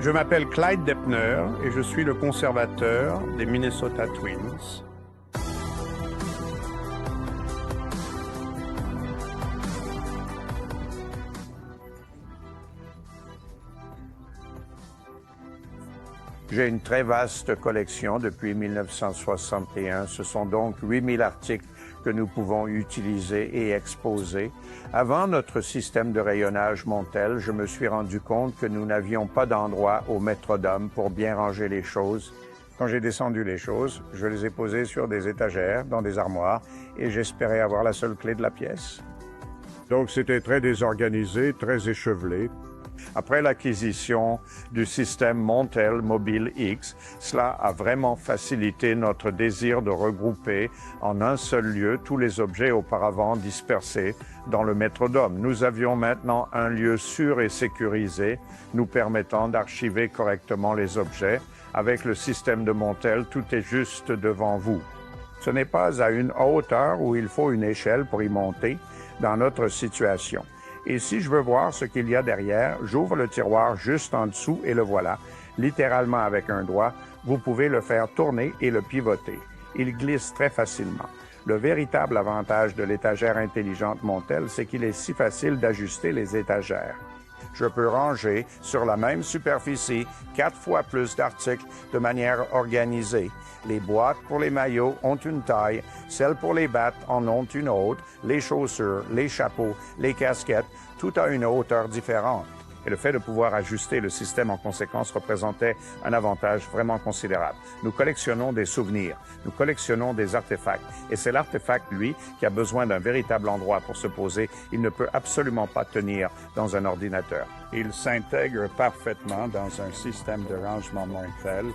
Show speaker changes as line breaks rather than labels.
Je m'appelle Clyde Depner et je suis le conservateur des Minnesota Twins. J'ai une très vaste collection depuis 1961. Ce sont donc 8000 articles que nous pouvons utiliser et exposer. Avant notre système de rayonnage Montel, je me suis rendu compte que nous n'avions pas d'endroit au Métrodome pour bien ranger les choses. Quand j'ai descendu les choses, je les ai posées sur des étagères, dans des armoires, et j'espérais avoir la seule clé de la pièce. Donc c'était très désorganisé, très échevelé. Après l'acquisition du système Montel Mobile X, cela a vraiment facilité notre désir de regrouper en un seul lieu tous les objets auparavant dispersés dans le Métrodome. Nous avions maintenant un lieu sûr et sécurisé nous permettant d'archiver correctement les objets. Avec le système de Montel, tout est juste devant vous. Ce n'est pas à une hauteur où il faut une échelle pour y monter dans notre situation. Et si je veux voir ce qu'il y a derrière, j'ouvre le tiroir juste en dessous et le voilà. Littéralement avec un doigt, vous pouvez le faire tourner et le pivoter. Il glisse très facilement. Le véritable avantage de l'étagère intelligente Montel, c'est qu'il est si facile d'ajuster les étagères. Je peux ranger sur la même superficie 4 fois plus d'articles de manière organisée. Les boîtes pour les maillots ont une taille, celles pour les battes en ont une autre, les chaussures, les chapeaux, les casquettes, tout a une hauteur différente. Et le fait de pouvoir ajuster le système en conséquence représentait un avantage vraiment considérable. Nous collectionnons des souvenirs, nous collectionnons des artefacts. Et c'est l'artefact, lui, qui a besoin d'un véritable endroit pour se poser. Il ne peut absolument pas tenir dans un ordinateur. Il s'intègre parfaitement dans un système de rangement Montel.